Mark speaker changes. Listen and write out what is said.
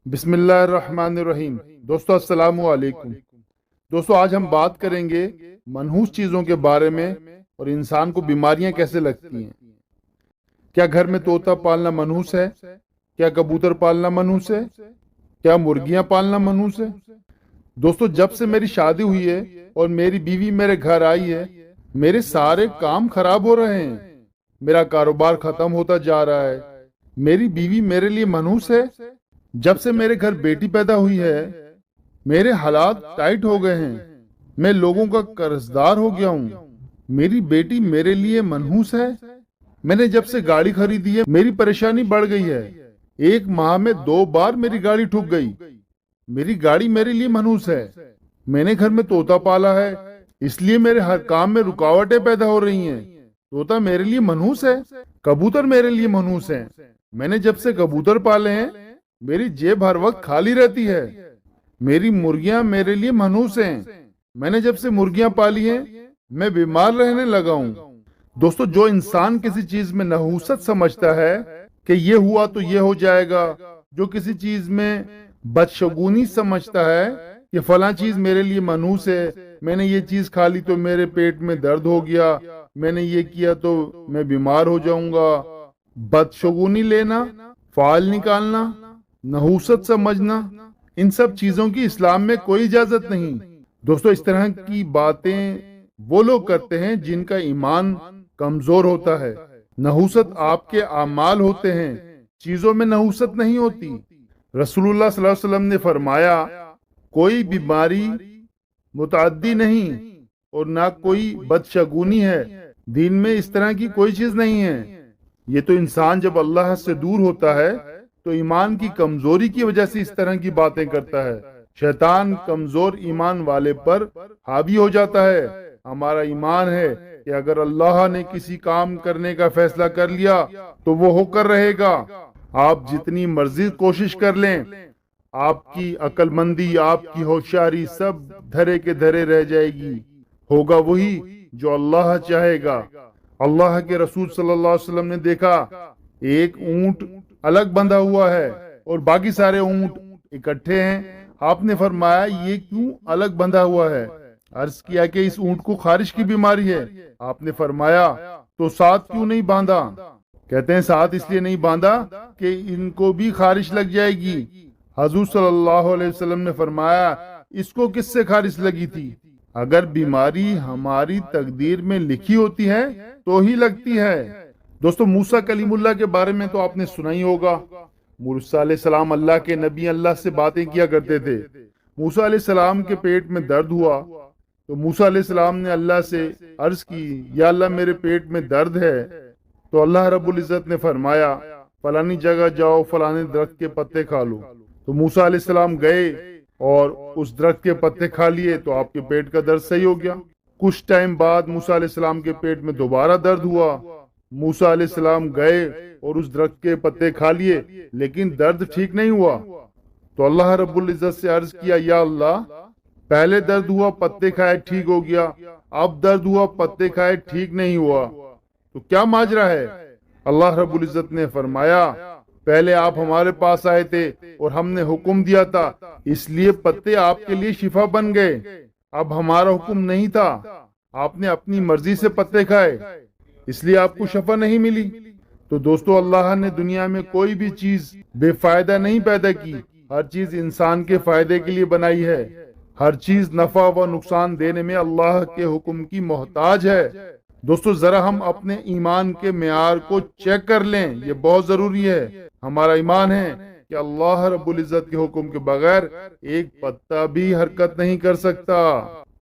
Speaker 1: बिस्मिल्लाहिर्रहमानिर्रहीम। दोस्तों अस्सलामु अलैकुम। दोस्तों आज हम बात करेंगे मनहूस चीज़ों के बारे में और इंसान को बीमारियां कैसे लगती हैं। क्या घर में तोता पालना मनहूस है? क्या कबूतर पालना मनहूस है? क्या मुर्गियां पालना मनहूस है? दोस्तों जब से मेरी शादी हुई है और मेरी बीवी मेरे घर आई है, मेरे सारे काम खराब हो रहे हैं। मेरा कारोबार खत्म होता जा रहा है। मेरी बीवी मेरे लिए मनहूस है। जब से मेरे घर बेटी पैदा हुई है, मेरे हालात टाइट हो गए हैं। मैं लोगों का कर्जदार हो गया हूँ। मेरी बेटी मेरे लिए मनहूस है। मैंने जब से गाड़ी खरीदी है, मेरी परेशानी बढ़ गई है। एक माह में 2 बार मेरी गाड़ी ठुक गई। मेरी गाड़ी मेरे लिए मनहूस है। मैंने घर में तोता पाला है, इसलिए मेरे हर काम में रुकावटें पैदा हो रही हैं। तोता मेरे लिए मनहूस है। कबूतर मेरे लिए मनहूस है। मैंने जब से कबूतर पाले हैं, मेरी जेब हर वक्त खाली रहती है। मेरी मुर्गियां मेरे लिए मनहूस हैं। मैंने जब से मुर्गियां पाली हैं, मैं बीमार रहने लगा हूँ। दोस्तों जो इंसान किसी चीज में नहूसत समझता है कि ये हुआ तो ये हो जाएगा, जो किसी चीज में बदशगुनी समझता है कि फला चीज मेरे लिए मनहूस है, मैंने ये चीज खा ली तो मेरे पेट में दर्द हो गया, मैंने ये किया तो मैं बीमार हो जाऊंगा। बदशगुनी लेना, फाल निकालना, नहूसत समझना, इन सब चीजों की इस्लाम में कोई इजाजत नहीं। दोस्तों इस तरह की बातें वो लोग करते हैं जिनका ईमान कमजोर होता है। नहूसत आपके अमाल होते हैं, चीजों में नहूसत नहीं होती। रसूलुल्लाह सल्लल्लाहु अलैहि वसल्लम ने फरमाया, कोई बीमारी मुतअद्दी नहीं और ना कोई बदशगुनी है। दीन में इस तरह की कोई चीज नहीं है। ये तो इंसान जब अल्लाह से दूर होता है तो ईमान की कमजोरी की वजह से इस तरह की बातें करता है। शैतान कमजोर ईमान वाले पर हावी हो जाता है। हमारा ईमान है कि अगर अल्लाह ने किसी काम करने का फैसला कर लिया तो वो होकर रहेगा। आप जितनी मर्जी कोशिश कर लें, आपकी अक्लमंदी, आपकी होशियारी सब धरे के धरे रह जाएगी। होगा वही जो अल्लाह चाहेगा। अल्लाह के रसूल सल्लल्लाहु अलैहि वसल्लम ने देखा, एक ऊंट अलग बंधा हुआ है और बाकी सारे ऊंट इकट्ठे हैं। आपने फरमाया, ये क्यों अलग बंधा हुआ है? अर्ज किया कि इस ऊंट को खारिश की बीमारी है। आपने फरमाया, तो साथ क्यों नहीं बांधा? कहते हैं साथ इसलिए नहीं बांधा कि इनको भी खारिश लग जाएगी। हजूर सल्लल्लाहु अलैहि वसल्लम ने फरमाया, इसको किससे खारिश लगी थी? अगर बीमारी हमारी तकदीर में लिखी होती है तो ही लगती है। दोस्तों मूसा कलीमुल्लाह के बारे में तो आपने सुना ही होगा। मूसा अलैहिस्सलाम अल्लाह के नबी, अल्लाह से बातें किया करते थे। मूसा अलैहिस्सलाम के पेट में दर्द हुआ तो मूसा अलैहिस्सलाम ने अल्लाह से अर्ज की, या अल्लाह मेरे पेट में दर्द है। तो अल्लाह रब्बुल इज्जत ने फरमाया, फलानी जगह जाओ, फलाने दरख्त के पत्ते खा लो। तो मूसा अलैहिस्सलाम गए और उस दरख्त के पत्ते खा लिए तो आपके पेट का दर्द सही हो गया। कुछ टाइम बाद मूसा अलैहिस्सलाम के पेट में दोबारा दर्द हुआ। मूसा अलैहिस्सलाम गए और उस दरख्त के पत्ते खा लिए, लेकिन दर्द ठीक नहीं हुआ। तो अल्लाह रब्बुल इज्जत से अर्ज किया, या अल्लाह, पहले दर्द हुआ, पत्ते खाए, ठीक हो गया, अब दर्द हुआ, पत्ते खाए, ठीक नहीं हुआ, तो क्या माजरा है? अल्लाह रब्बुल इज्जत ने फरमाया, पहले आप हमारे पास आए थे और हमने हुक्म दिया था, इसलिए पत्ते आपके लिए शिफा बन गए। अब हमारा हुक्म नहीं था, आपने अपनी मर्जी से पत्ते खाए, इसलिए आपको शफा नहीं मिली। तो दोस्तों अल्लाह ने दुनिया में कोई भी चीज बेफायदा नहीं पैदा की। हर चीज इंसान के फायदे के लिए बनाई है। हर चीज नफा व नुकसान देने में अल्लाह के हुक्म की मोहताज है। दोस्तों जरा हम अपने ईमान के मेयार को चेक कर लें, ये बहुत जरूरी है। हमारा ईमान है कि अल्लाह रब्बुल इज्जत के हुक्म के बगैर एक पत्ता भी हरकत नहीं कर सकता।